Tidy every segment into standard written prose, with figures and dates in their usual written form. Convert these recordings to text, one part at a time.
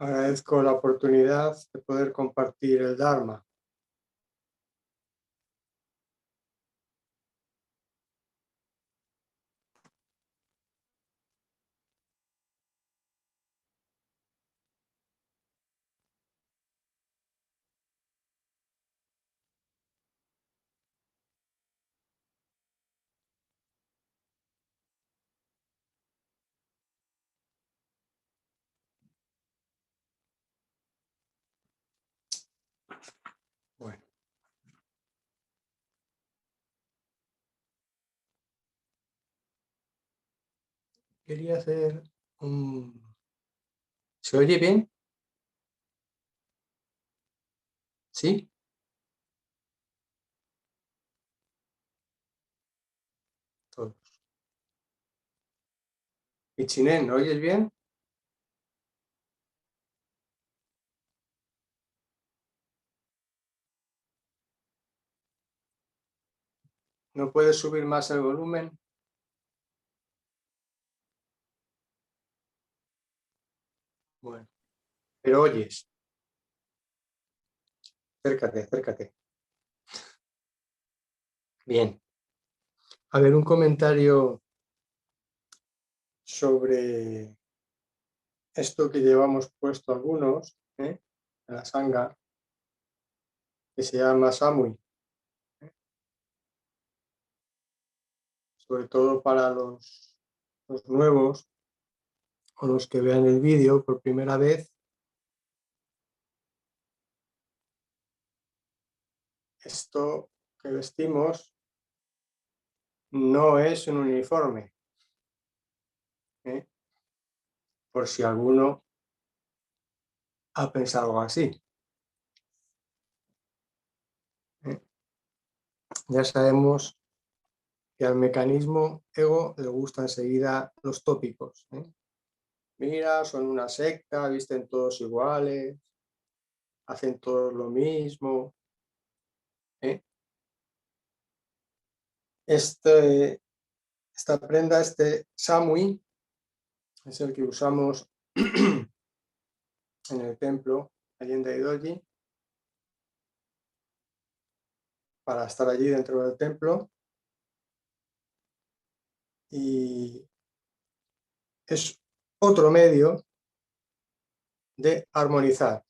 Agradezco la oportunidad de poder compartir el Dharma. Bueno, quería hacer un... ¿Se oye bien? ¿Sí? Todos. ¿Y Chinen, oyes bien? ¿No puedes subir más el volumen? Bueno, pero oyes. Acércate, acércate. Bien. A ver, un comentario sobre esto que llevamos puesto algunos, en la sangha, que se llama Samui, sobre todo para los nuevos o los que vean el vídeo por primera vez. Esto que vestimos no es un uniforme, ¿eh? Por si alguno ha pensado algo así, ¿eh? Ya sabemos que al mecanismo ego le gustan enseguida los tópicos, ¿eh? Mira, son una secta, visten todos iguales, hacen todos lo mismo, ¿eh? Esta prenda, este samui, es el que usamos en el templo, allí en Daidoji, para estar allí dentro del templo, y es otro medio de armonizar,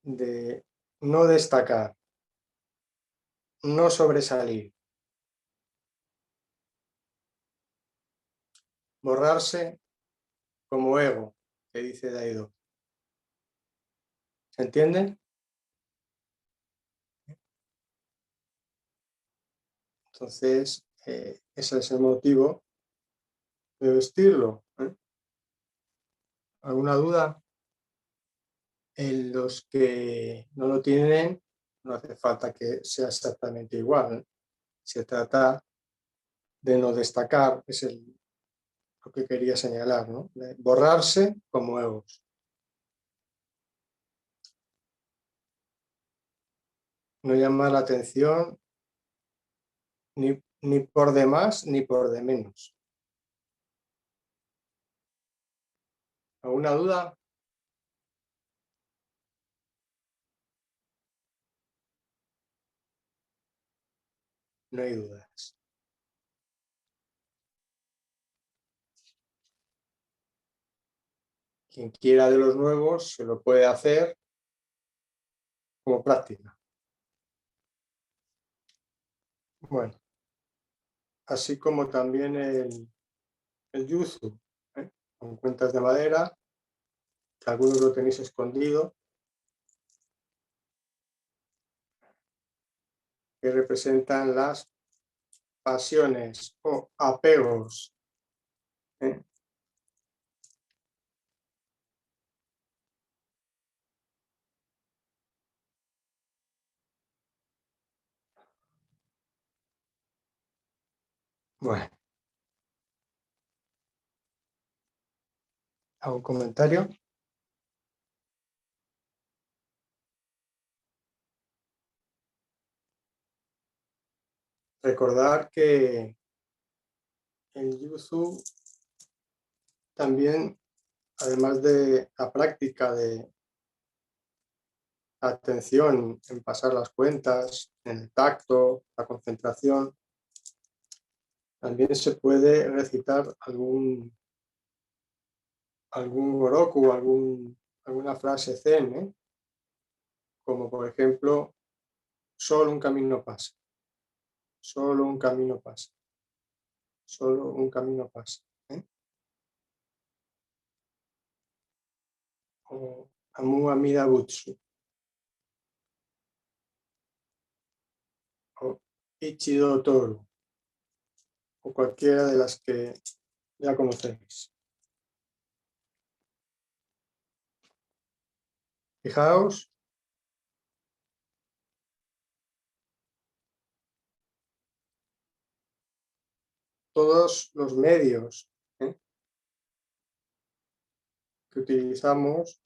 de no destacar, no sobresalir, borrarse como ego, que dice Daido. ¿Se entiende? Entonces, ese es el motivo de vestirlo, ¿eh? ¿Alguna duda? En los que no lo tienen, no hace falta que sea exactamente igual, ¿eh? Se trata de no destacar, es lo que quería señalar, ¿no? De borrarse como egos. No llamar la atención ni por de más ni por de menos. ¿Alguna duda? No hay dudas. Quien quiera de los nuevos se lo puede hacer como práctica. Bueno, así como también el yuzu, ¿eh? Con cuentas de madera, que algunos lo tenéis escondido, que representan las pasiones o apegos, ¿eh? Bueno, ¿algún comentario? Recordar que el yuzu también, además de la práctica de la atención en pasar las cuentas, en el tacto, la concentración, también se puede recitar algún goroku, alguna frase zen, como por ejemplo, solo un camino pasa, solo un camino pasa, solo un camino pasa. O Amu Amida Butsu, o Ichido Toru, o cualquiera de las que ya conocéis. Fijaos todos los medios que utilizamos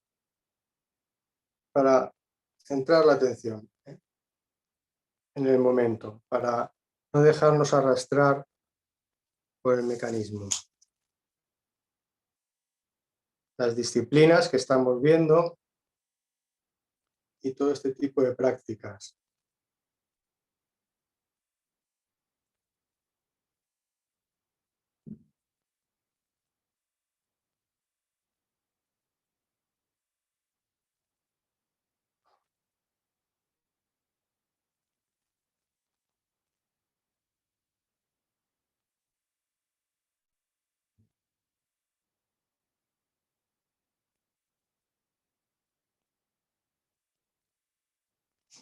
para centrar la atención en el momento, para no dejarnos arrastrar por el mecanismo. Las disciplinas que estamos viendo y todo este tipo de prácticas.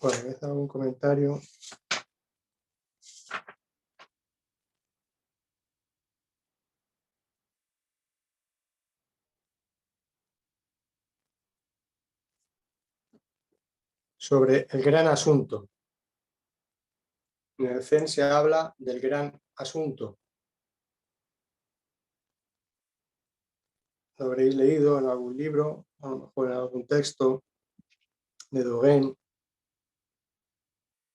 Bueno, voy a hacer algún comentario. Sobre el gran asunto. En el Zen se habla del gran asunto. Lo habréis leído en algún libro, a lo mejor en algún texto de Dogen.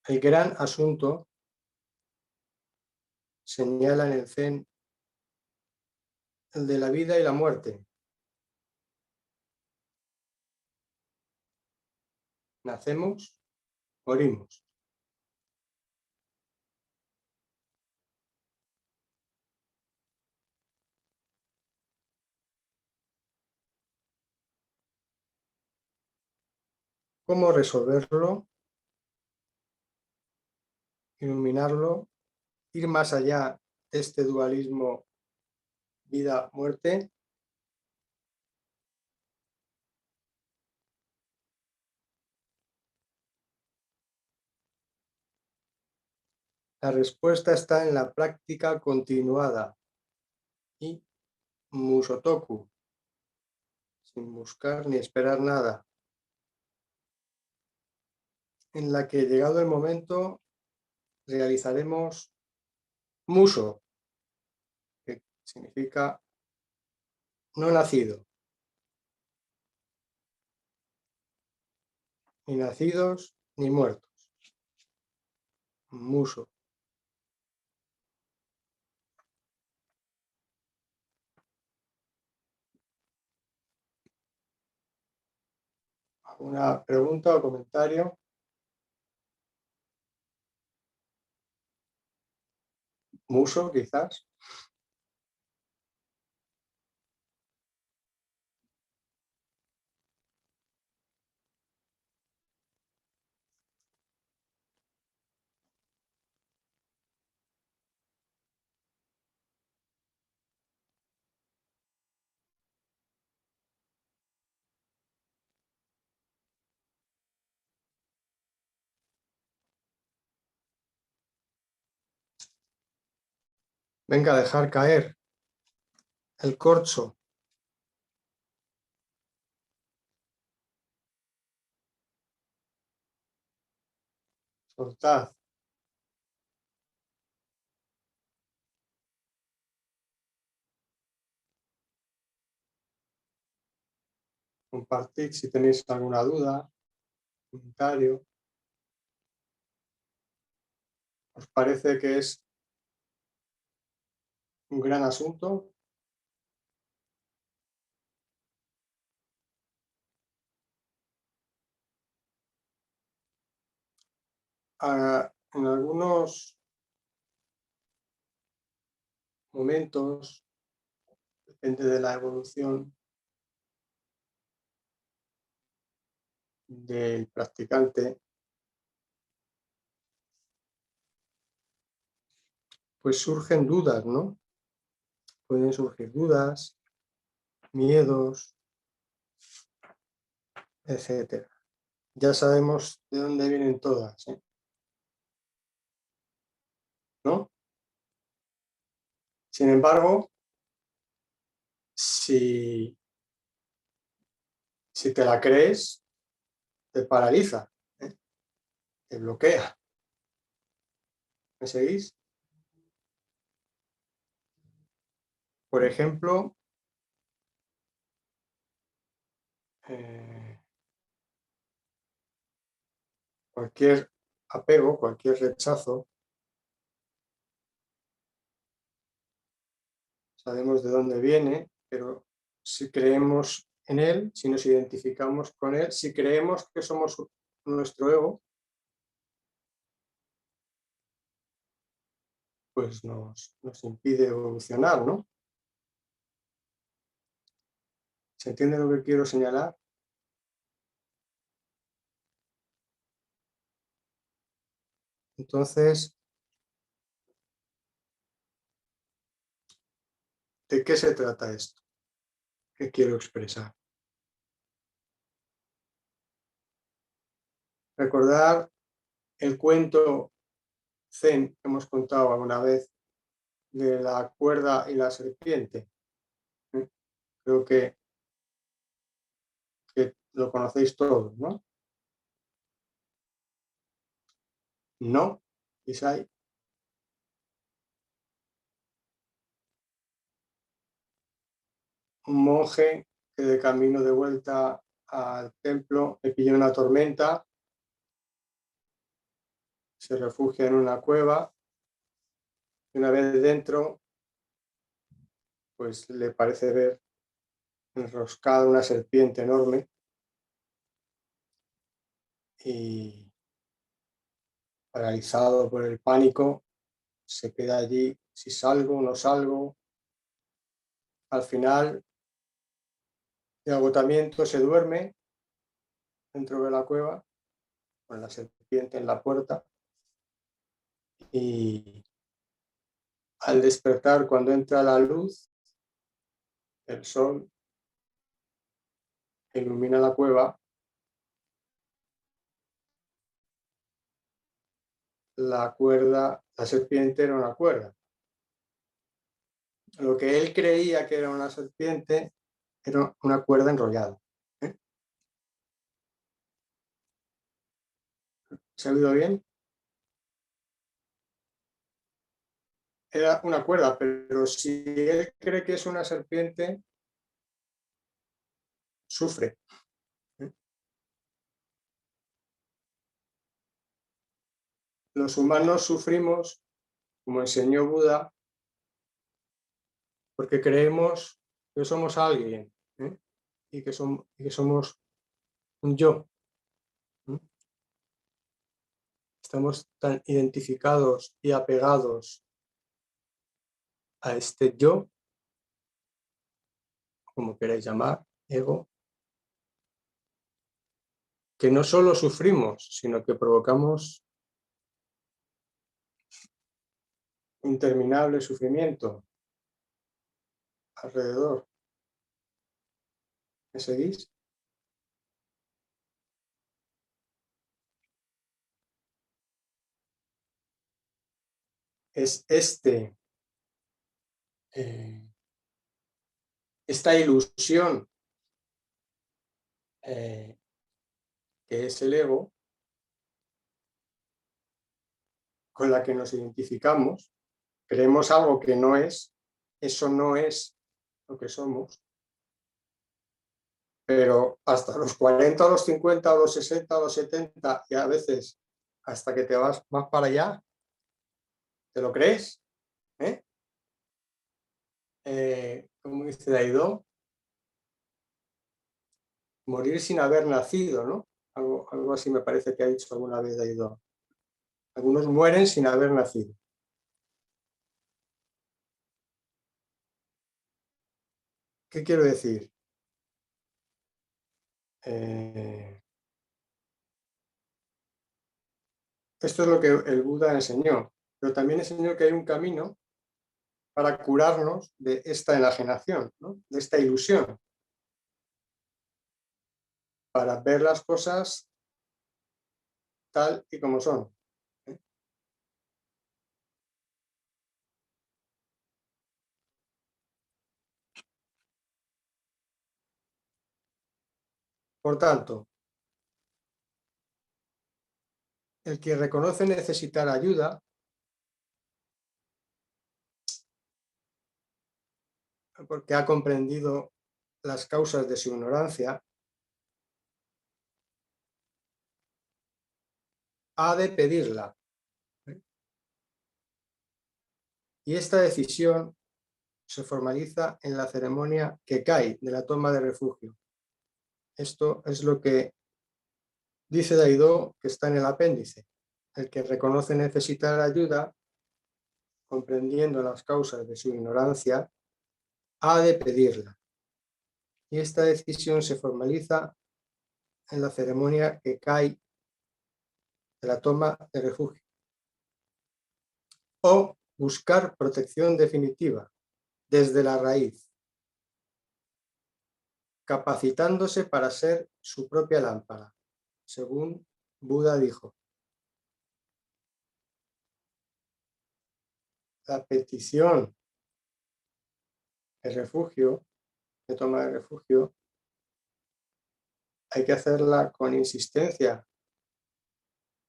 El gran asunto señala en el Zen el de la vida y la muerte. Nacemos, morimos. ¿Cómo resolverlo? Iluminarlo, ir más allá de este dualismo vida-muerte. La respuesta está en la práctica continuada y musotoku, sin buscar ni esperar nada, en la que llegado el momento realizaremos muso, que significa no nacido, ni nacidos ni muertos. Muso. ¿Alguna pregunta o comentario? Muso, quizás. Venga, a dejar caer el corcho. Soltad. Compartid si tenéis alguna duda, comentario. ¿Os parece que es un gran asunto? En algunos momentos, depende de la evolución del practicante, pues surgen dudas, ¿no? Pueden surgir dudas, miedos, etcétera. Ya sabemos de dónde vienen todas, ¿no? Sin embargo, si te la crees, te paraliza, ¿eh? Te bloquea. ¿Me seguís? Por ejemplo, cualquier apego, cualquier rechazo, sabemos de dónde viene, pero si creemos en él, si nos identificamos con él, si creemos que somos nuestro ego, pues nos impide evolucionar, ¿no? ¿Se entiende lo que quiero señalar? Entonces, ¿de qué se trata esto? ¿Qué quiero expresar? Recordar el cuento Zen que hemos contado alguna vez de la cuerda y la serpiente. Creo que lo conocéis todos, ¿no? No, Isai. Un monje que de camino de vuelta al templo le pilla una tormenta, se refugia en una cueva y una vez dentro, pues le parece ver enroscada una serpiente enorme y paralizado por el pánico, se queda allí, si salgo o no salgo. Al final, de agotamiento, se duerme dentro de la cueva con la serpiente en la puerta y al despertar, cuando entra la luz, el sol ilumina la cueva, la cuerda, la serpiente era una cuerda. Lo que él creía que era una serpiente era una cuerda enrollada. ¿Eh? ¿Se ha oído bien? Era una cuerda, pero si él cree que es una serpiente, sufre. ¿Eh? Los humanos sufrimos, como enseñó Buda, porque creemos que somos alguien, ¿eh? y que somos un yo. ¿Eh? Estamos tan identificados y apegados a este yo, como queráis llamar, ego, que no solo sufrimos, sino que provocamos interminable sufrimiento alrededor. ¿Me seguís? Es esta ilusión que es el ego, con la que nos identificamos, creemos algo que no es, eso no es lo que somos, pero hasta los 40, los 50, los 60, los 70 y a veces hasta que te vas más para allá, ¿te lo crees? ¿Eh? Como dice Daidó, morir sin haber nacido, ¿no? Algo así me parece que ha dicho alguna vez Daidó. Algunos mueren sin haber nacido. ¿Qué quiero decir? Esto es lo que el Buda enseñó, pero también enseñó que hay un camino para curarnos de esta enajenación, ¿no? De esta ilusión, para ver las cosas tal y como son. ¿Eh? Por tanto, el que reconoce necesitar ayuda, porque ha comprendido las causas de su ignorancia, ha de pedirla. ¿Eh? Y esta decisión se formaliza en la ceremonia que cae de la toma de refugio. Esto es lo que dice Daido, que está en el apéndice. El que reconoce necesitar ayuda, comprendiendo las causas de su ignorancia, ha de pedirla. Y esta decisión se formaliza en la ceremonia que cae de la toma de refugio. O buscar protección definitiva desde la raíz, capacitándose para ser su propia lámpara, según Buda dijo. La petición de refugio, de toma de refugio, hay que hacerla con insistencia.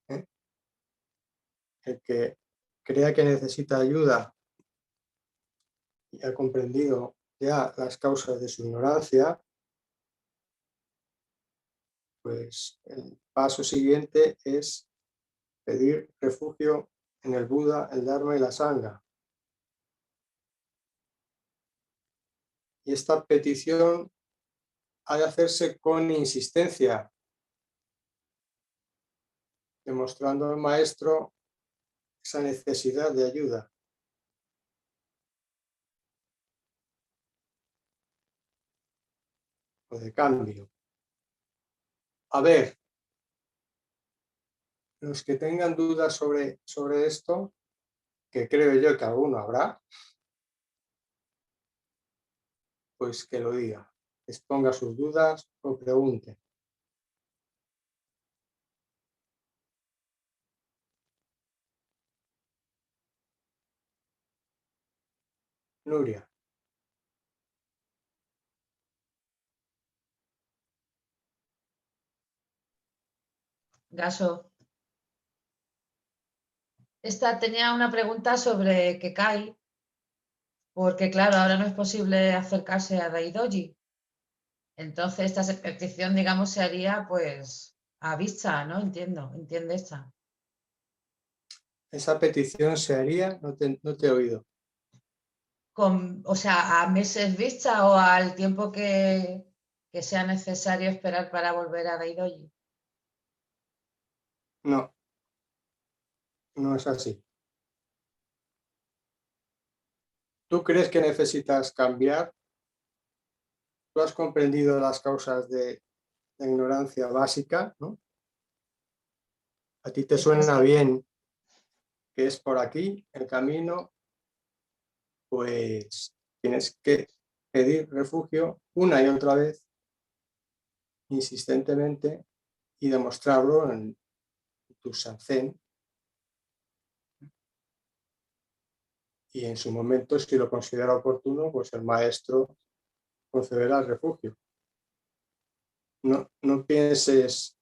¿Eh? El que crea que necesita ayuda y ha comprendido ya las causas de su ignorancia, pues el paso siguiente es pedir refugio en el Buda, el Dharma y la Sangha. Y esta petición ha de hacerse con insistencia, demostrando al maestro esa necesidad de ayuda o de cambio. A ver, los que tengan dudas sobre esto, que creo yo que alguno habrá, pues que lo diga, exponga sus dudas o pregunte. Nuria. Gaso. Esta tenía una pregunta sobre Kekai, porque claro, ahora no es posible acercarse a Daidoji. Entonces esta petición, digamos, se haría pues a vista, ¿no? Entiende esta. Esa petición se haría, no te he oído. O sea, a meses vista o al tiempo que sea necesario esperar para volver a Daidoji. No, no es así. ¿Tú crees que necesitas cambiar? ¿Tú has comprendido las causas de la ignorancia básica, ¿no? ¿A ti te Es que suena sí. bien que es por aquí el camino? Pues tienes que pedir refugio una y otra vez, insistentemente, y demostrarlo en tu sazen. Y en su momento, si lo considera oportuno, pues el maestro concederá el refugio. No pienses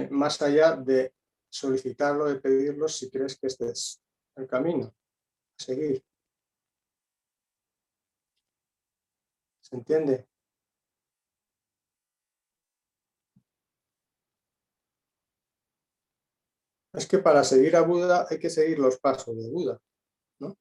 más allá de solicitarlo, de pedirlo, si crees que este es el camino a seguir. ¿Se entiende? Es que para seguir a Buda hay que seguir los pasos de Buda, ¿no?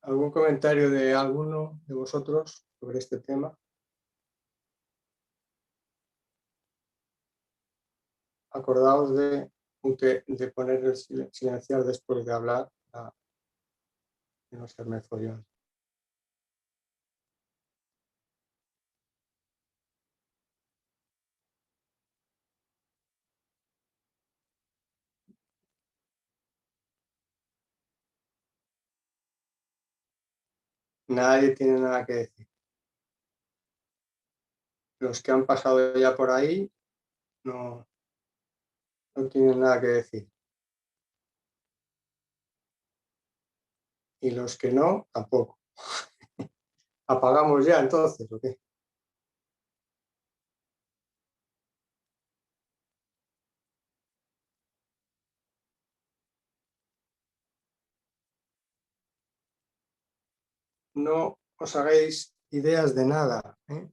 ¿Algún comentario de alguno de vosotros sobre este tema? Acordaos de poner el silenciar después de hablar, de no serme follón. Nadie tiene nada que decir. Los que han pasado ya por ahí no tienen nada que decir. Y los que no, tampoco. ¿Apagamos ya entonces o qué? No os hagáis ideas de nada, ¿eh?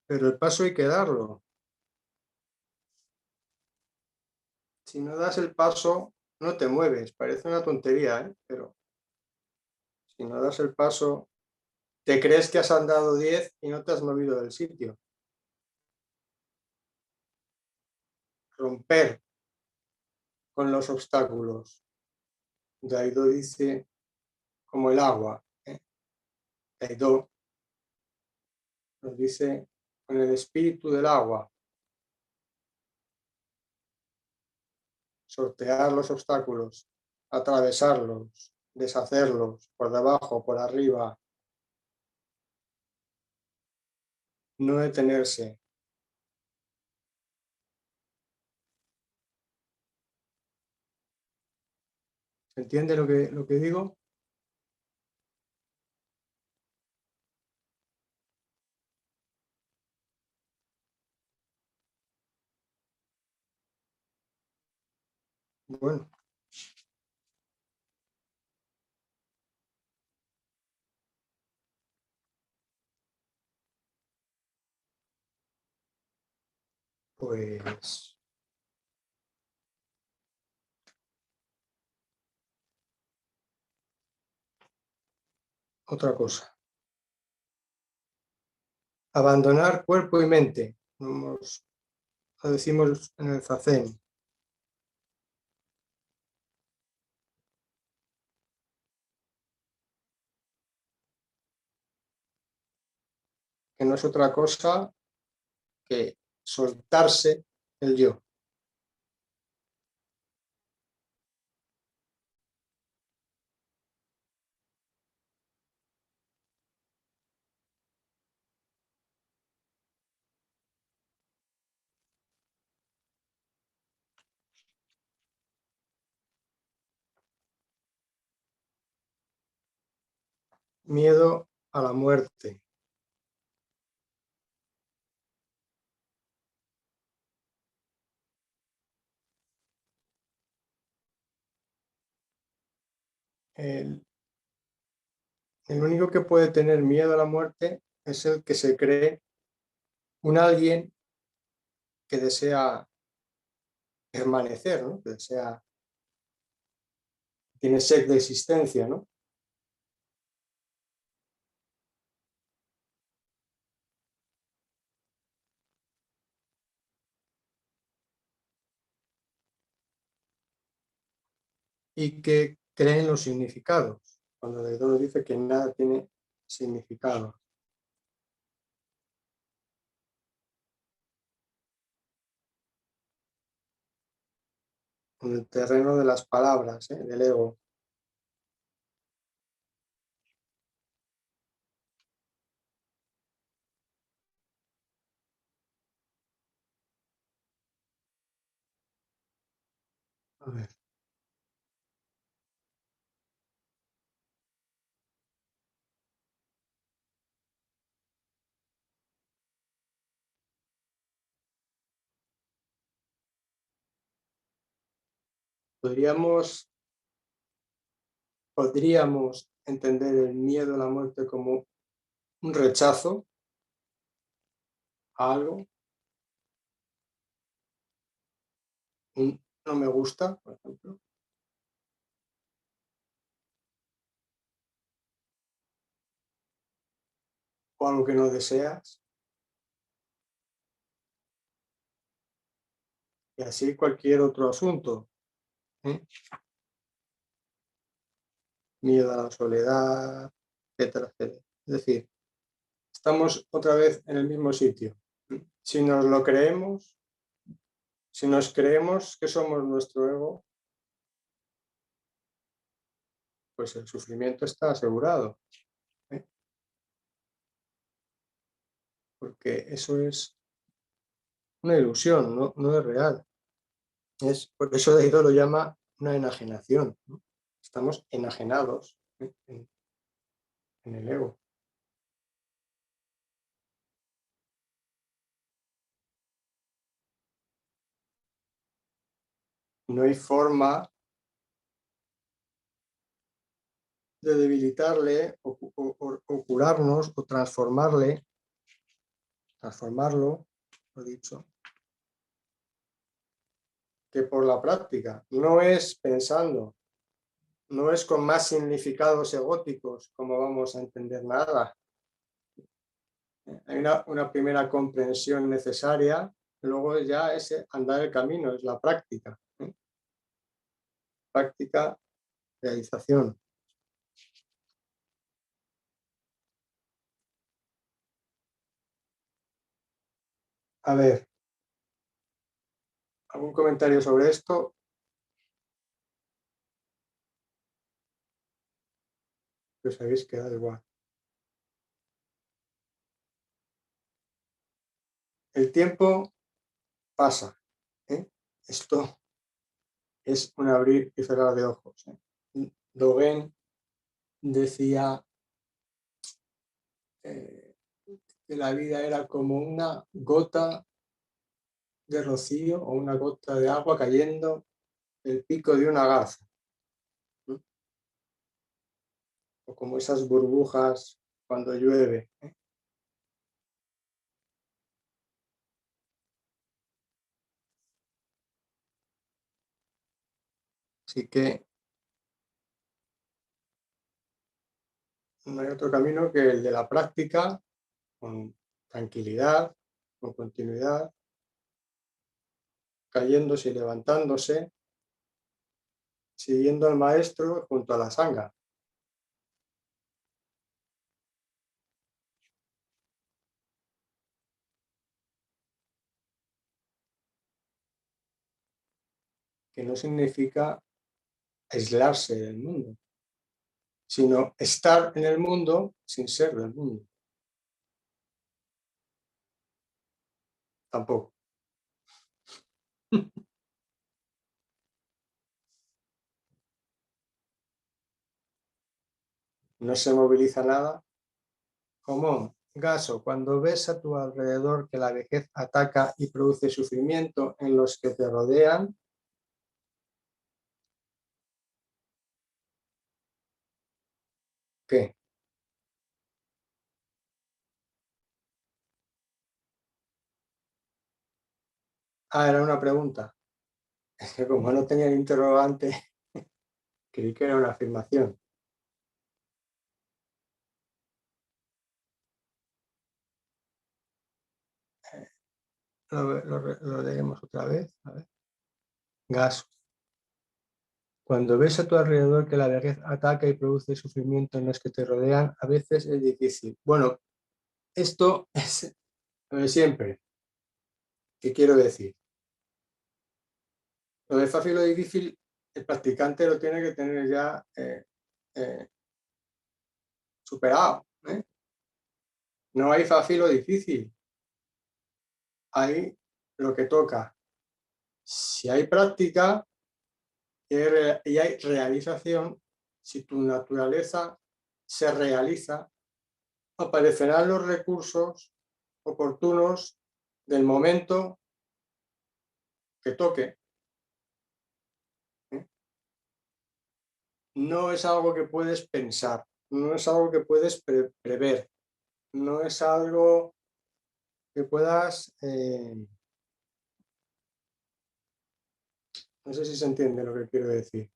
Pero el paso hay que darlo. Si no das el paso, no te mueves. Parece una tontería, ¿eh? Pero si no das el paso, te crees que has andado 10 y no te has movido del sitio. Romper con los obstáculos. Daido dice como el agua, ¿eh? Daido nos dice con el espíritu del agua. Sortear los obstáculos, atravesarlos, deshacerlos por debajo, por arriba, no detenerse. ¿Se entiende lo que digo? Bueno, pues otra cosa. Abandonar cuerpo y mente. Lo decimos en el Zazen. Que no es otra cosa que soltarse el yo. Miedo a la muerte. El, el único que puede tener miedo a la muerte es el que se cree un alguien que desea permanecer, ¿no? Que desea, tiene sed de existencia, ¿no? Y que creen los significados, cuando Deidoro dice que nada tiene significado. En el terreno de las palabras, del ego. A ver, podríamos entender el miedo a la muerte como un rechazo a algo, un no me gusta, por ejemplo. o algo que no deseas. Y así cualquier otro asunto. ¿Eh? Miedo a la soledad, etcétera, etcétera. Es decir, estamos otra vez en el mismo sitio. Si nos lo creemos, si nos creemos que somos nuestro ego, pues el sufrimiento está asegurado. ¿Eh? Porque eso es una ilusión, no es real. Por eso Daido lo llama una enajenación, ¿no? Estamos enajenados, ¿eh? En el ego. No hay forma de debilitarle o curarnos o transformarlo, lo dicho, que por la práctica. No es pensando, no es con más significados egóticos como vamos a entender nada. Hay una primera comprensión necesaria, luego ya es andar el camino, es la práctica. ¿Eh? Práctica, realización. A ver, ¿algún comentario sobre esto? Que os habéis quedado igual. El tiempo pasa. ¿Eh? Esto es un abrir y cerrar de ojos. Dogen decía que la vida era como una gota de rocío o una gota de agua cayendo del pico de una garza, ¿no? O como esas burbujas cuando llueve. Así que no hay otro camino que el de la práctica, con tranquilidad, con continuidad, cayéndose y levantándose, siguiendo al maestro junto a la sangha. Que no significa aislarse del mundo, sino estar en el mundo sin ser del mundo. Tampoco. No se moviliza nada. Como Gaso, cuando ves a tu alrededor que la vejez ataca y produce sufrimiento en los que te rodean, ¿qué? Ah, era una pregunta. Es que como no tenía el interrogante, creí que era una afirmación. Lo leemos otra vez. A ver. Gaso. Cuando ves a tu alrededor que la vejez ataca y produce sufrimiento en los que te rodean, a veces es difícil. Bueno, esto es lo de siempre. ¿Qué quiero decir? Lo de fácil y lo difícil, el practicante lo tiene que tener ya eh, superado. ¿Eh? No hay fácil o difícil. Hay lo que toca. Si hay práctica y hay realización, si tu naturaleza se realiza, aparecerán los recursos oportunos del momento que toque. ¿Eh? No es algo que puedes pensar, no es algo que puedes prever, no es algo que puedas... no sé si se entiende lo que quiero decir.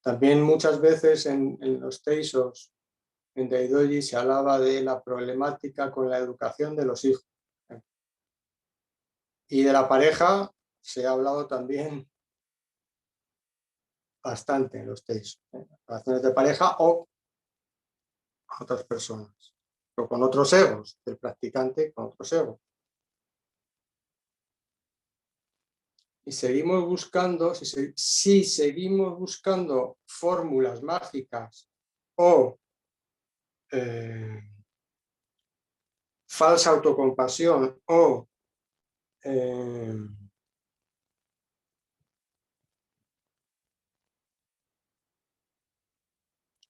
También muchas veces en los teisos en Daidoji se hablaba de la problemática con la educación de los hijos. Y de la pareja se ha hablado también bastante en los textos, relaciones de pareja o otras personas, o con otros egos, el practicante con otros egos. Y seguimos buscando, si seguimos buscando fórmulas mágicas o falsa autocompasión o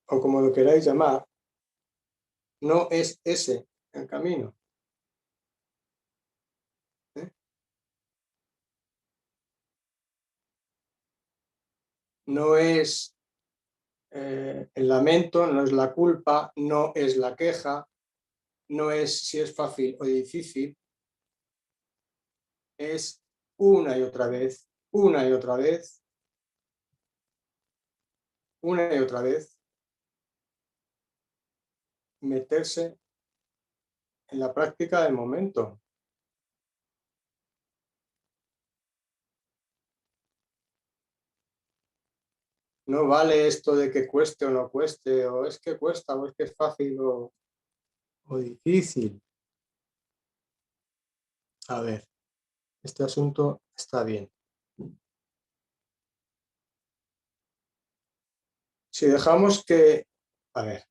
como lo queráis llamar, no es ese el camino. No es el lamento, no es la culpa, no es la queja, no es si es fácil o difícil, es una y otra vez, una y otra vez, una y otra vez, meterse en la práctica del momento. No vale esto de que cueste o no cueste, o es que cuesta, o es que es fácil o difícil. A ver, este asunto está bien. Si dejamos que, a ver,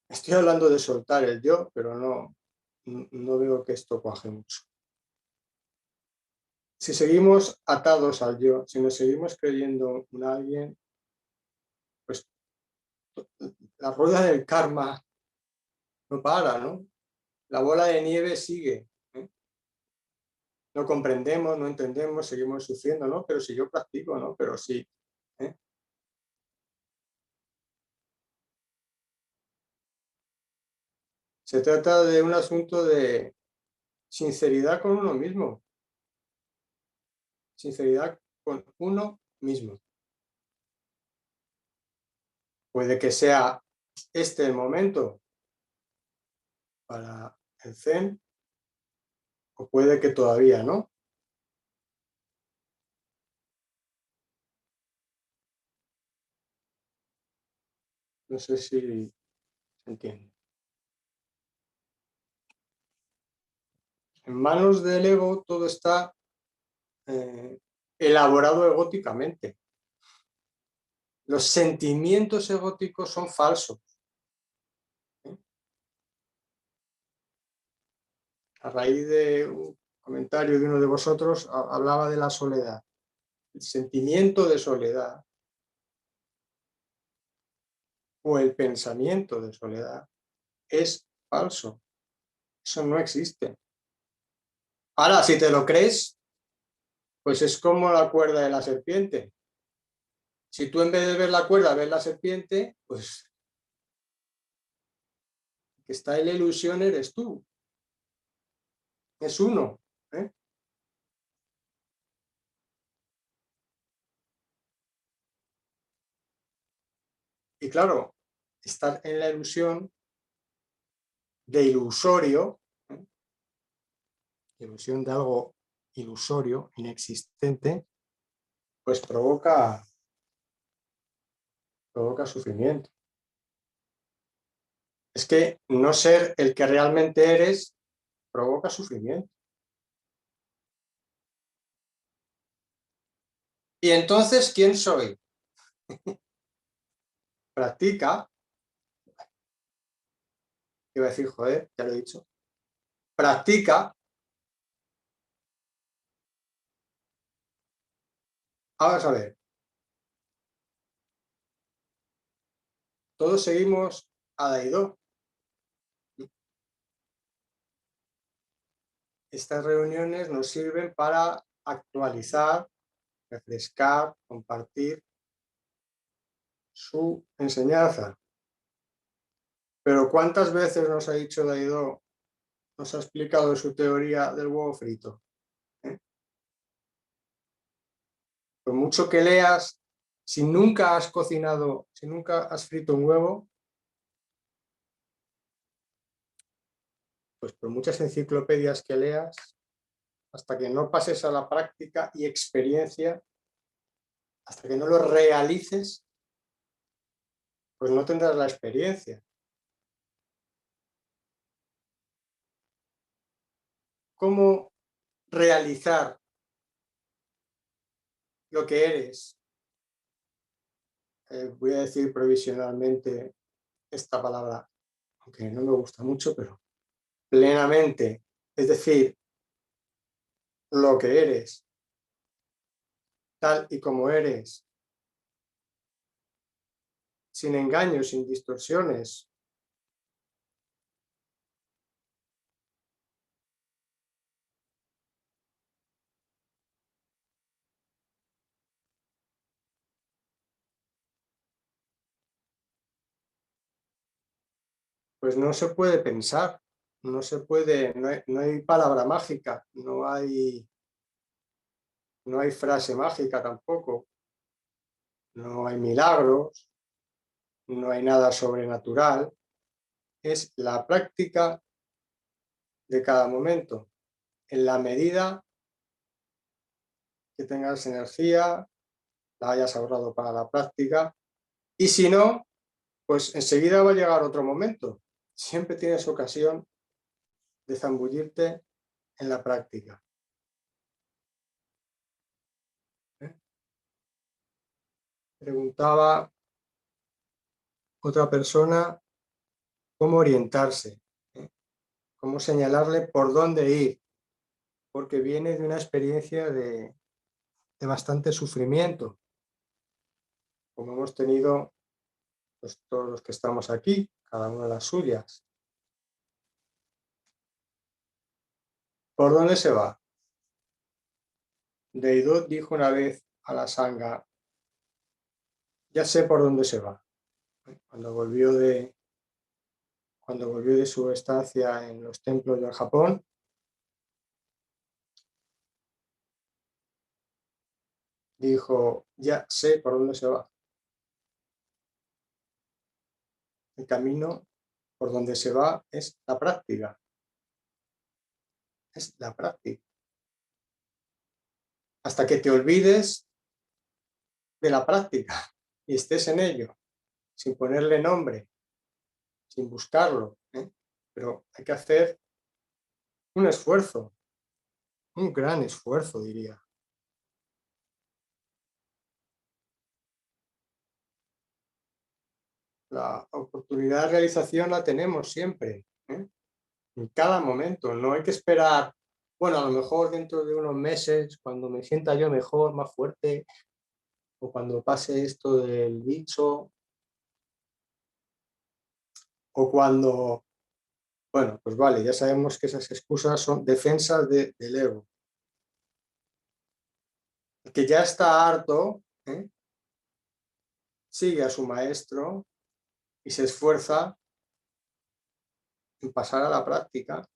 estoy hablando de soltar el yo, pero no veo que esto cuaje mucho. Si seguimos atados al yo, si nos seguimos creyendo en alguien, pues la rueda del karma no para, ¿no? La bola de nieve sigue. No comprendemos, no entendemos, seguimos sufriendo, ¿no? Pero si yo practico, ¿no? Pero sí. Se trata de un asunto de sinceridad con uno mismo. Sinceridad con uno mismo. Puede que sea este el momento para el Zen, o puede que todavía no. No sé si se entiende. En manos del ego todo está elaborado egóticamente. Los sentimientos egóticos son falsos. A raíz de un comentario de uno de vosotros, hablaba de la soledad. El sentimiento de soledad o el pensamiento de soledad es falso. Eso no existe. Ahora, si te lo crees, pues es como la cuerda de la serpiente. Si tú en vez de ver la cuerda ves la serpiente, pues el que está en la ilusión eres tú. Es uno. ¿eh? Y claro, estar en la ilusión de ilusorio, ¿eh? Ilusión de algo ilusorio, inexistente, pues provoca sufrimiento. Es que no ser el que realmente eres provoca sufrimiento. Y entonces, ¿quién soy? Practica. Iba a decir, joder, ya lo he dicho. Practica. Vamos a ver. Todos seguimos a Daido. Estas reuniones nos sirven para actualizar, refrescar, compartir su enseñanza. Pero ¿cuántas veces nos ha dicho Daido, nos ha explicado su teoría del huevo frito? Por mucho que leas, si nunca has cocinado, si nunca has frito un huevo, pues por muchas enciclopedias que leas, hasta que no pases a la práctica y experiencia, hasta que no lo realices, pues no tendrás la experiencia. ¿Cómo realizar lo que eres? Voy a decir provisionalmente esta palabra, aunque no me gusta mucho, pero plenamente, es decir, lo que eres, tal y como eres, sin engaños, sin distorsiones. Pues no se puede pensar, no se puede, no hay palabra mágica, no hay frase mágica tampoco, no hay milagros, no hay nada sobrenatural, es la práctica de cada momento, en la medida que tengas energía, la hayas ahorrado para la práctica, y si no, pues enseguida va a llegar otro momento. Siempre tienes ocasión de zambullirte en la práctica. ¿Eh? Preguntaba otra persona cómo orientarse, ¿eh? Cómo señalarle por dónde ir, porque viene de una experiencia de bastante sufrimiento, como hemos tenido pues, todos los que estamos aquí, cada una de las suyas. ¿Por dónde se va? Deidot dijo una vez a la Sangha, ya sé por dónde se va. Cuando volvió de su estancia en los templos del Japón, dijo, ya sé por dónde se va. El camino por donde se va es la práctica. Es la práctica. Hasta que te olvides de la práctica y estés en ello, sin ponerle nombre, sin buscarlo, ¿eh? Pero hay que hacer un esfuerzo, un gran esfuerzo, diría. La oportunidad de realización la tenemos siempre, ¿eh? En cada momento. No hay que esperar, bueno, a lo mejor dentro de unos meses, cuando me sienta yo mejor, más fuerte, o cuando pase esto del bicho, o cuando, bueno, pues vale, ya sabemos que esas excusas son defensas del ego. El que ya está harto, ¿eh? Sigue a su maestro y se esfuerza en pasar a la práctica,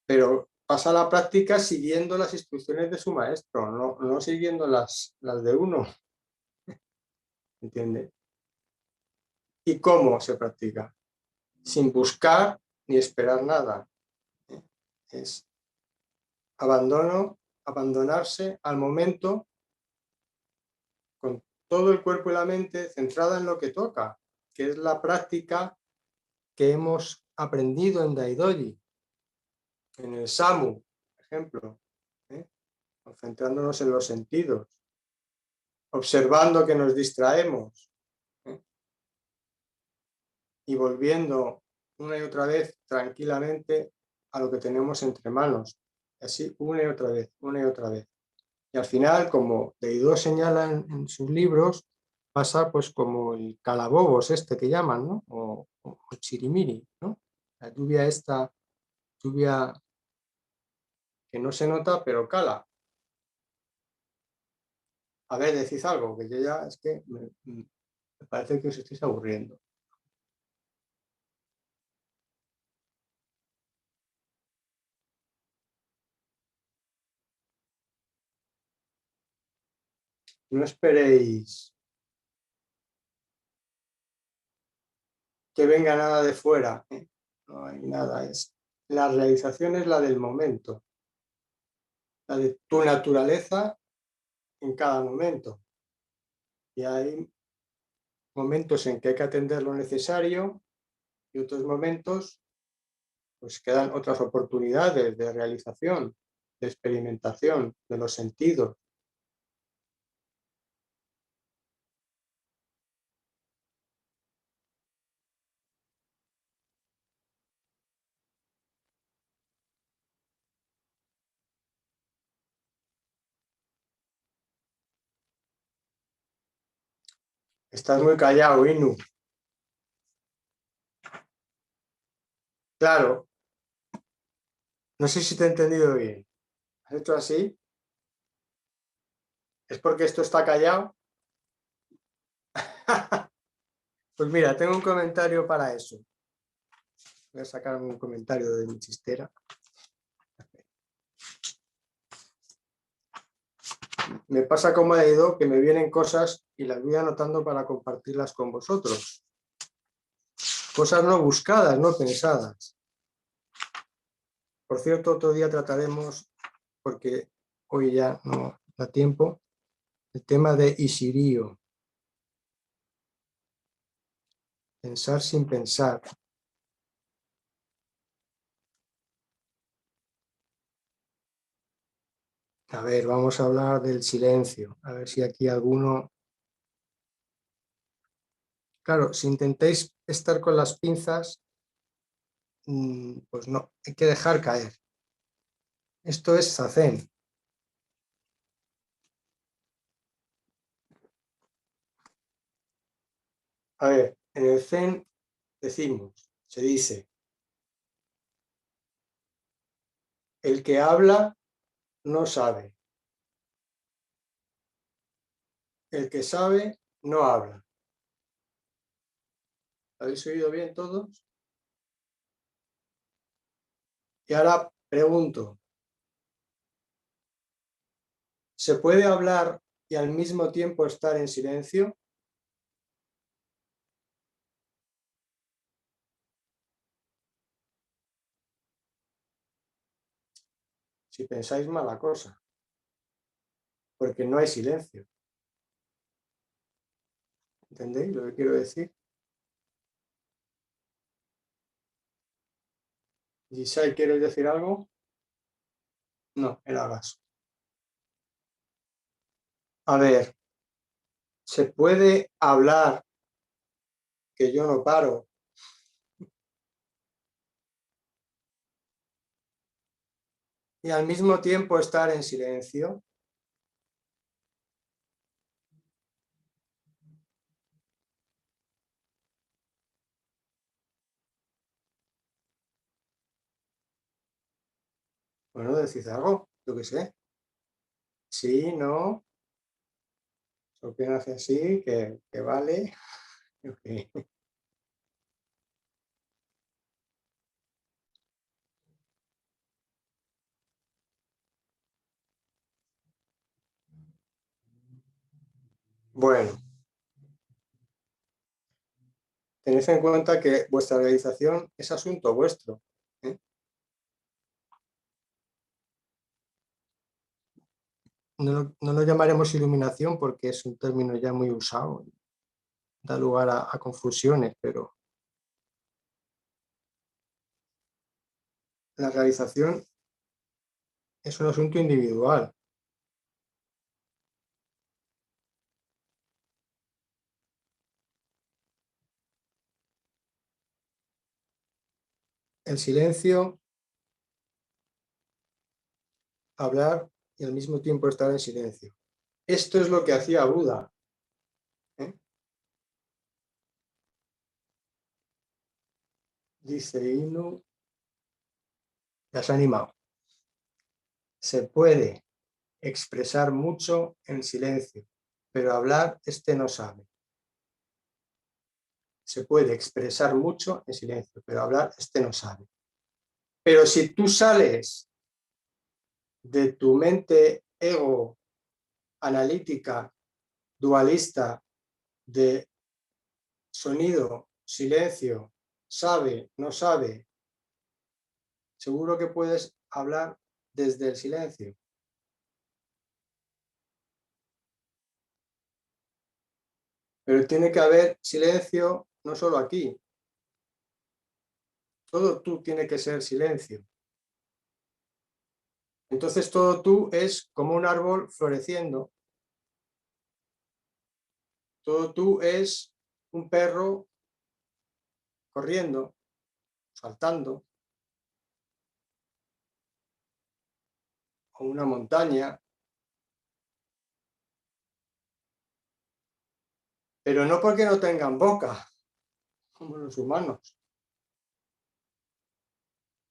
pero pasa a la práctica siguiendo las instrucciones de su maestro, no siguiendo las de uno, ¿entiende? ¿Y cómo se practica? Sin buscar ni esperar nada. ¿Eh? Es abandonarse al momento con todo el cuerpo y la mente centrada en lo que toca, que es la práctica que hemos aprendido en Daidoji, en el Samu, por ejemplo, ¿eh? Concentrándonos en los sentidos, observando que nos distraemos, ¿eh? Y volviendo una y otra vez tranquilamente a lo que tenemos entre manos, así una y otra vez, una y otra vez. Y al final, como Deidó señala en sus libros, pasa pues como el calabobos este que llaman, ¿no? O chirimiri, ¿no? La lluvia esta, lluvia que no se nota pero cala. A ver, decís algo, que yo ya es que me parece que os estáis aburriendo. No esperéis que venga nada de fuera, ¿eh? No hay nada, es La realización es la del momento, la de tu naturaleza en cada momento. Y hay momentos en que hay que atender lo necesario y otros momentos pues quedan otras oportunidades de realización, de experimentación de los sentidos. Estás muy callado, Inu. Claro, no sé si te he entendido bien. ¿Has hecho así? ¿Es porque esto está callado? Pues mira, tengo un comentario para eso. Voy a sacar un comentario de mi chistera. Me pasa como ha ido que me vienen cosas y las voy anotando para compartirlas con vosotros. Cosas no buscadas, no pensadas. Por cierto, otro día trataremos, porque hoy ya no da tiempo, el tema de Isirío. Pensar sin pensar. A ver, vamos a hablar del silencio. A ver si aquí alguno... Claro, si intentáis estar con las pinzas, pues no, hay que dejar caer. Esto es zazen. A ver, en el zen decimos, se dice, el que habla no sabe. El que sabe no habla. ¿Habéis oído bien todos? Y ahora pregunto, ¿se puede hablar y al mismo tiempo estar en silencio? Si pensáis mala cosa, porque no hay silencio. ¿Entendéis lo que quiero decir? Giselle, ¿quieres decir algo? No, era gaso. A ver, ¿se puede hablar que yo no paro y al mismo tiempo estar en silencio? Bueno, decid algo, yo qué sé. Sí, no, o que hace así, que vale. Okay. Bueno, tened en cuenta que vuestra realización es asunto vuestro, ¿eh? No lo llamaremos iluminación porque es un término ya muy usado, da lugar a confusiones, pero la realización es un asunto individual. El silencio, hablar y al mismo tiempo estar en silencio. Esto es lo que hacía Buda, ¿eh? Dice Inu, ya se ha animado. Se puede expresar mucho en silencio, pero hablar este no sabe. Se puede expresar mucho en silencio, pero hablar este no sabe. Pero si tú sales de tu mente ego analítica, dualista, de sonido, silencio, sabe, no sabe, seguro que puedes hablar desde el silencio. Pero tiene que haber silencio no solo aquí. Todo tú tiene que ser silencio. Entonces todo tú es como un árbol floreciendo. Todo tú es un perro corriendo, saltando, o una montaña, pero no porque no tengan boca, como los humanos,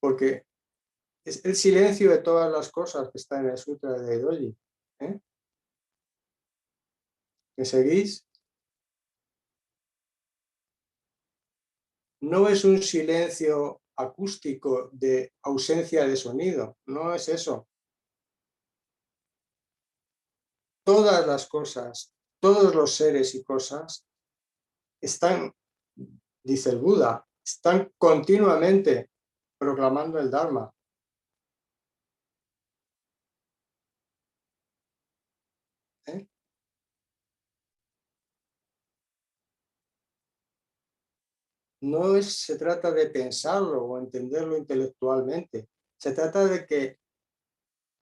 porque es el silencio de todas las cosas que está en el Sutra de Doji. ¿Eh? ¿Me seguís? No es un silencio acústico de ausencia de sonido, no es eso. Todas las cosas, todos los seres y cosas están, dice el Buda, están continuamente proclamando el Dharma. ¿Eh? No se trata de pensarlo o entenderlo intelectualmente, se trata de que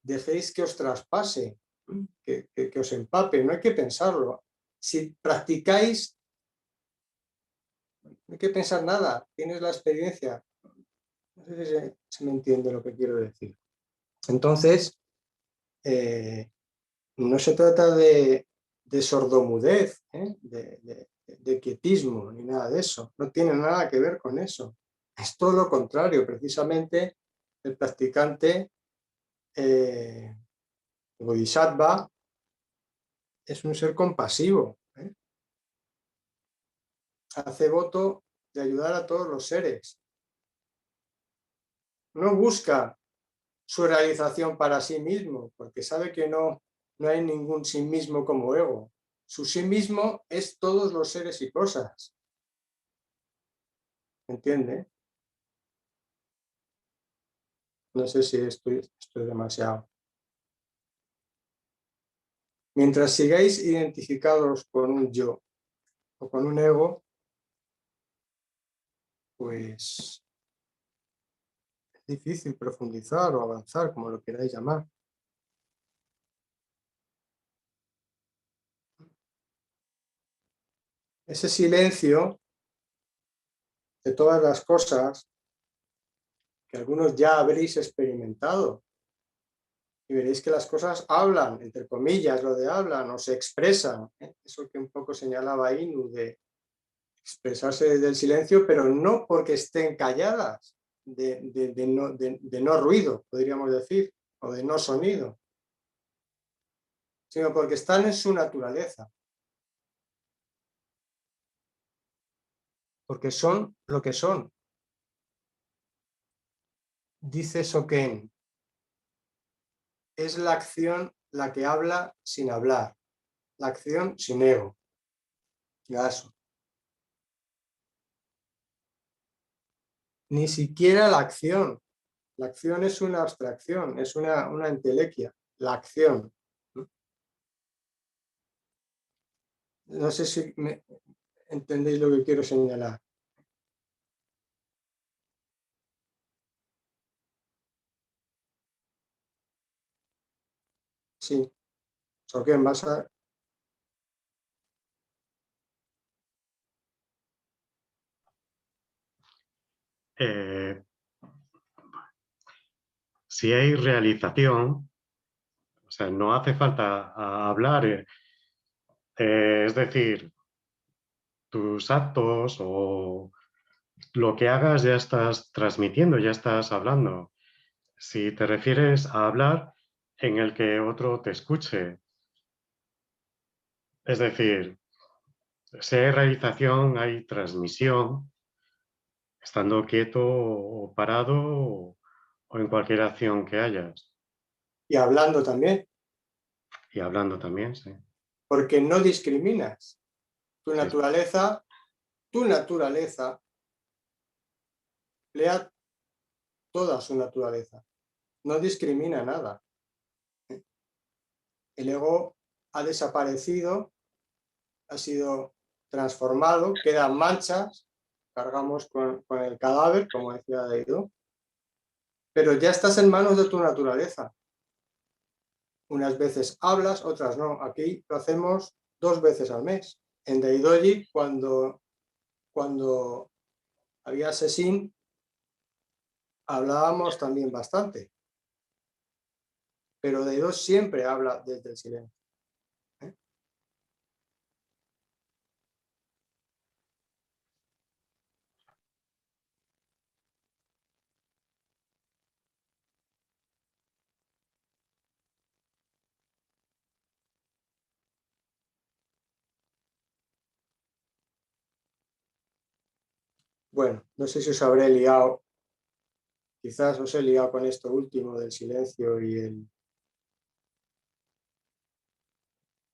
dejéis que os traspase, que os empape, no hay que pensarlo. Si practicáis, no hay que pensar nada, tienes la experiencia. No sé si se me entiende lo que quiero decir. Entonces, no se trata de sordomudez, de quietismo, ni nada de eso. No tiene nada que ver con eso. Es todo lo contrario. Precisamente el practicante bodhisattva es un ser compasivo. Hace voto de ayudar a todos los seres. No busca su realización para sí mismo, porque sabe que no hay ningún sí mismo como ego. Su sí mismo es todos los seres y cosas. ¿Entiende? No sé si estoy demasiado. Mientras sigáis identificados con un yo o con un ego, pues es difícil profundizar o avanzar, como lo queráis llamar. Ese silencio de todas las cosas que algunos ya habréis experimentado, y veréis que las cosas hablan, entre comillas, lo de hablan o se expresan. Eso que un poco señalaba Inu, de expresarse desde el silencio, pero no porque estén calladas, de no ruido, podríamos decir, o de no sonido, sino porque están en su naturaleza, porque son lo que son. Dice Soken, es la acción la que habla sin hablar, la acción sin ego. Gaso. Ni siquiera la acción. La acción es una abstracción, es una entelequia, la acción. No sé si entendéis lo que quiero señalar. Sí. Soken, vas a... Si hay realización, o sea, no hace falta hablar, es decir, tus actos o lo que hagas ya estás transmitiendo, ya estás hablando. Si te refieres a hablar en el que otro te escuche, es decir, si hay realización, hay transmisión, estando quieto o parado o en cualquier acción que hayas. Y hablando también, Y hablando también, sí. porque no discriminas. Tu Sí. naturaleza le ha toda su naturaleza, no discrimina nada. El ego ha desaparecido, ha sido transformado, quedan manchas, cargamos con el cadáver, como decía Daido, pero ya estás en manos de tu naturaleza. Unas veces hablas, otras no. Aquí lo hacemos 2 veces al mes. En Daidoji, cuando había sesín, hablábamos también bastante. Pero Daido siempre habla desde el silencio. Bueno, no sé si os habré liado, quizás os he liado con esto último del silencio y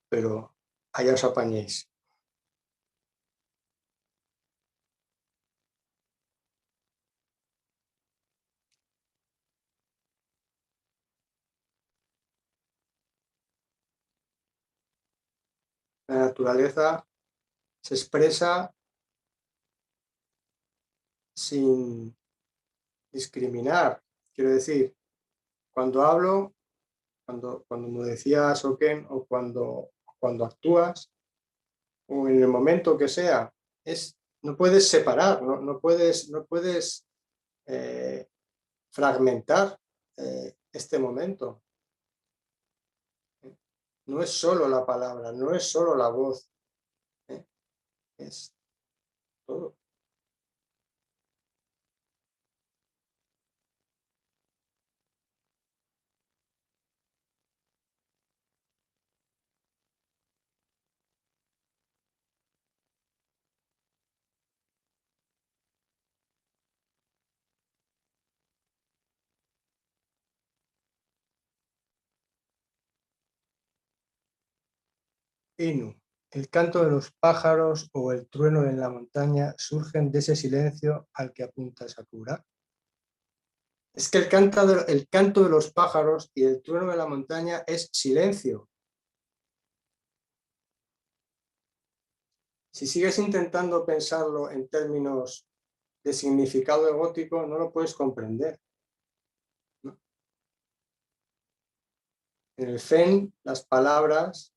pero allá os apañéis. La naturaleza se expresa sin discriminar. Quiero decir, cuando hablo, cuando me decía Soken, o cuando actúas, o en el momento que sea, no puedes separar, no puedes fragmentar este momento. No es solo la palabra, no es solo la voz, es todo. Inu, el canto de los pájaros o el trueno en la montaña surgen de ese silencio al que apunta Sakura. Es que el canto de los pájaros y el trueno de la montaña es silencio. Si sigues intentando pensarlo en términos de significado egótico, no lo puedes comprender, ¿no? En el Zen, las palabras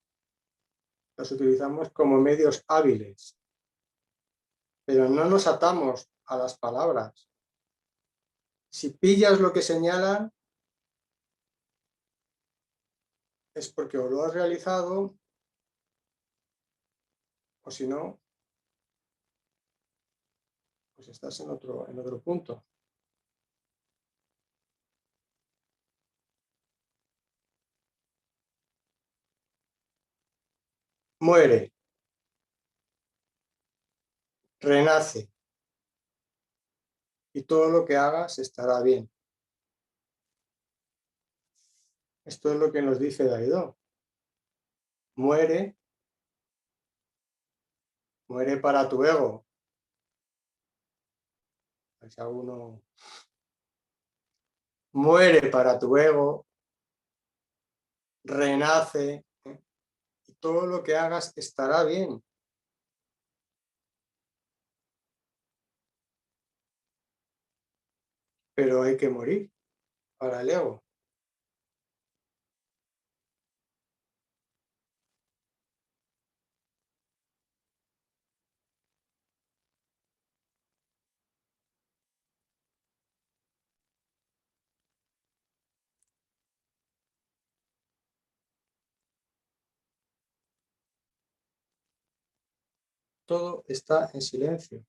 las utilizamos como medios hábiles, pero no nos atamos a las palabras. Si pillas lo que señalan, es porque o lo has realizado, o si no, pues estás en otro punto. Muere, renace, y todo lo que hagas estará bien. Esto es lo que nos dice Daido. Muere para tu ego. Pues alguno muere para tu ego, renace, y todo lo que hagas estará bien. Pero hay que morir para el ego. Todo está en silencio.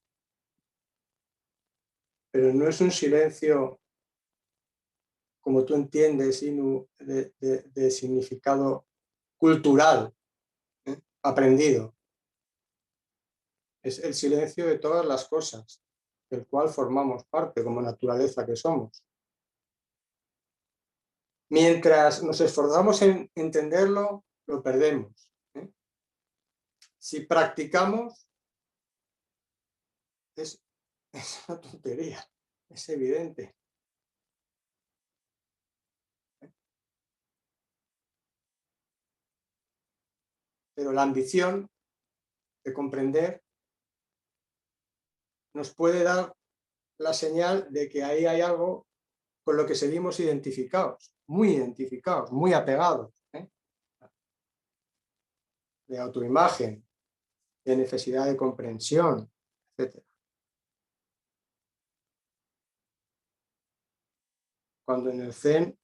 Pero no es un silencio como tú entiendes, Inu, de significado cultural, aprendido. Es el silencio de todas las cosas, del cual formamos parte como naturaleza que somos. Mientras nos esforzamos en entenderlo, lo perdemos. Si practicamos, es una tontería, es evidente. Pero la ambición de comprender nos puede dar la señal de que ahí hay algo con lo que seguimos identificados, muy apegados, ¿eh? De autoimagen, de necesidad de comprensión, etc. Cuando en el Zen,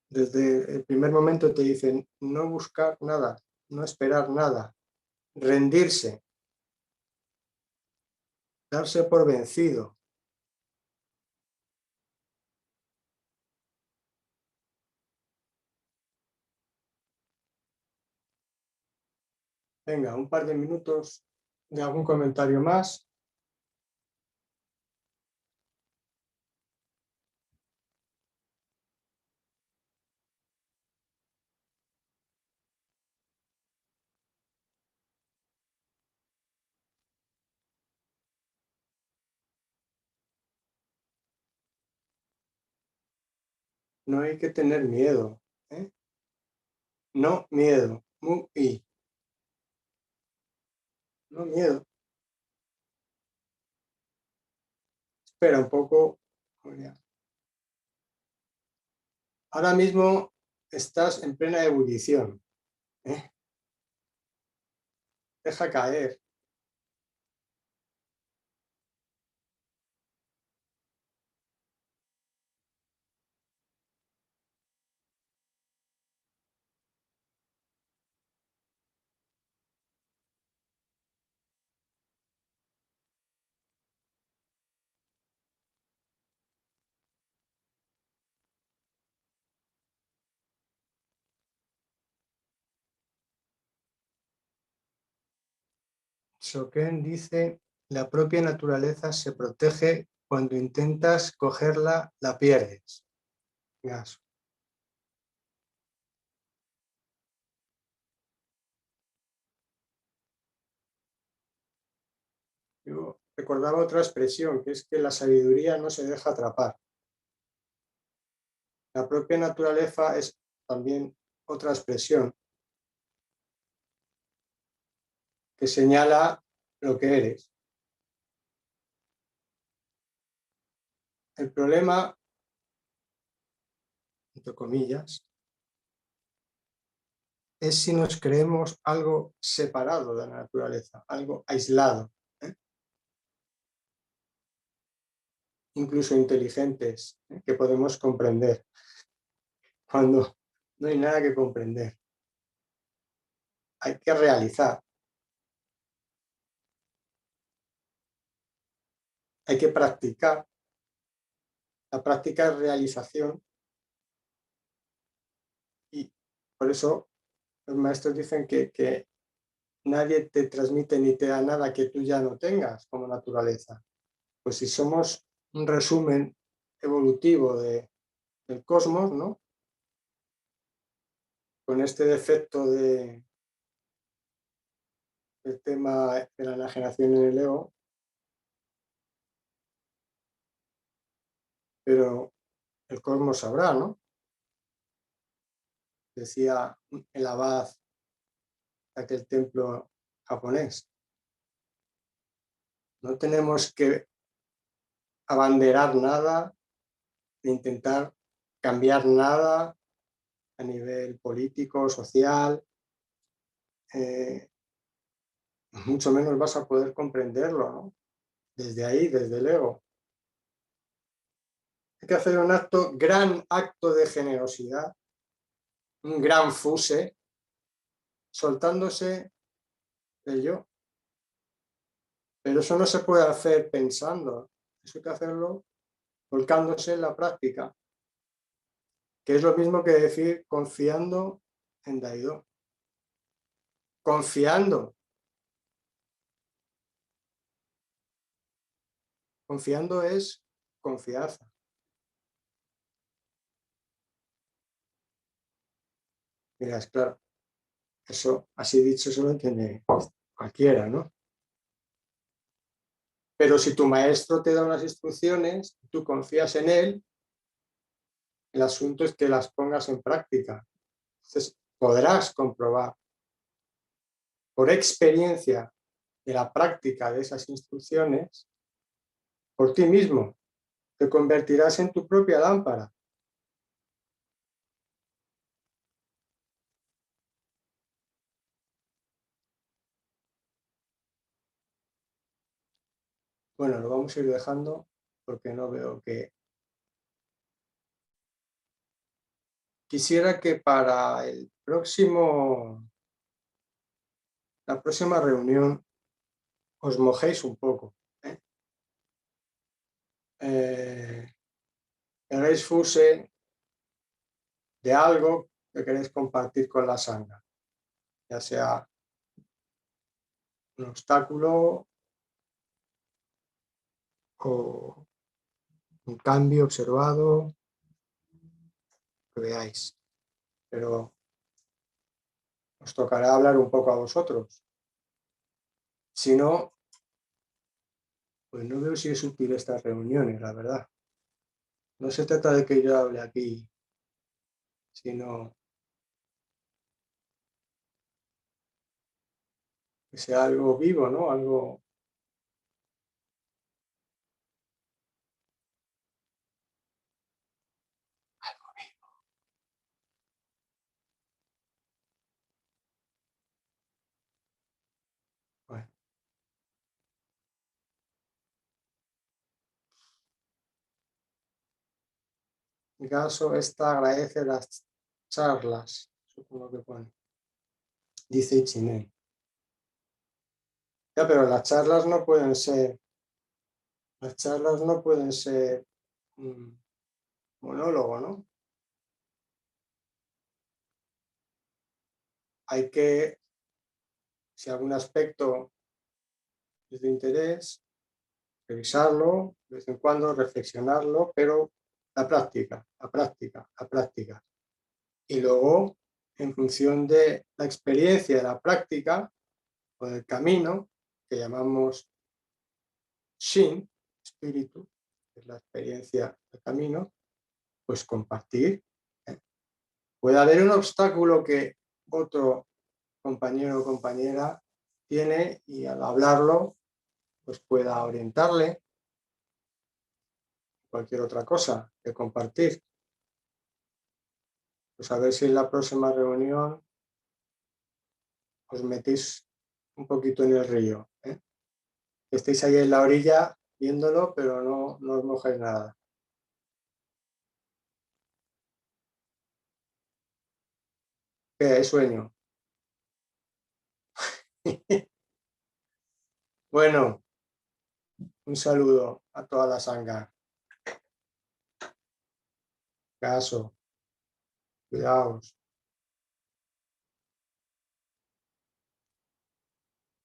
desde el primer momento te dicen no buscar nada, no esperar nada, rendirse, darse por vencido. Venga, un par de minutos de algún comentario más. No hay que tener miedo, ¿eh? No miedo, mu-i. No miedo. Espera un poco, Julia. Ahora mismo estás en plena ebullición, ¿eh? Deja caer. Shoken dice, la propia naturaleza se protege cuando intentas cogerla, la pierdes. Gaso. Yo recordaba otra expresión, que es que la sabiduría no se deja atrapar. La propia naturaleza es también otra expresión que señala lo que eres. El problema, entre comillas, es si nos creemos algo separado de la naturaleza, algo aislado, ¿eh? Incluso inteligentes, ¿eh? Que podemos comprender, cuando no hay nada que comprender. Hay que realizar, hay que practicar. La práctica es realización y por eso los maestros dicen que nadie te transmite ni te da nada que tú ya no tengas como naturaleza. Pues si somos un resumen evolutivo del cosmos, ¿no? Con este defecto del tema de la enajenación en el ego, pero el cosmos sabrá, ¿no? Decía el abad de aquel templo japonés. No tenemos que abanderar nada, de intentar cambiar nada a nivel político, social, mucho menos vas a poder comprenderlo, ¿no? Desde ahí, desde el ego. Hay que hacer un gran acto de generosidad, un gran fuse, soltándose del yo. Pero eso no se puede hacer pensando, eso hay que hacerlo volcándose en la práctica, que es lo mismo que decir confiando en Daido. Confiando. Confiando es confianza. Mira, es claro, eso así dicho eso lo entiende cualquiera, ¿no? Pero si tu maestro te da unas instrucciones, tú confías en él, el asunto es que las pongas en práctica. Entonces podrás comprobar por experiencia de la práctica de esas instrucciones, por ti mismo, te convertirás en tu propia lámpara. Bueno, lo vamos a ir dejando porque no veo que... Quisiera que para el la próxima reunión os mojéis un poco. Hagáis fuse de algo que queréis compartir con la sangha, ya sea un obstáculo o un cambio observado, que veáis. Pero os tocará hablar un poco a vosotros. Si no, pues no veo si es útil estas reuniones, la verdad. No se trata de que yo hable aquí, sino que sea algo vivo, ¿no? Algo... Bueno. En mi caso, esta agradece las charlas, supongo que pone. Dice Chiné. Ya, pero las charlas no pueden ser un monólogo, ¿no? Hay que, si algún aspecto es de interés, revisarlo, de vez en cuando reflexionarlo, pero la práctica, la práctica, la práctica. Y luego, en función de la experiencia de la práctica o del camino, que llamamos Shin, espíritu, que es la experiencia del camino, pues compartir. Puede haber un obstáculo que otro compañero o compañera tiene y al hablarlo pues pueda orientarle cualquier otra cosa que compartir. Pues a ver si en la próxima reunión os metéis un poquito en el río. Estéis ahí en la orilla viéndolo, pero no os mojáis nada. ¿Qué? ¿Hay sueño? Bueno, un saludo a toda la sangha. Caso, cuidaos.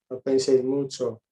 No penséis mucho.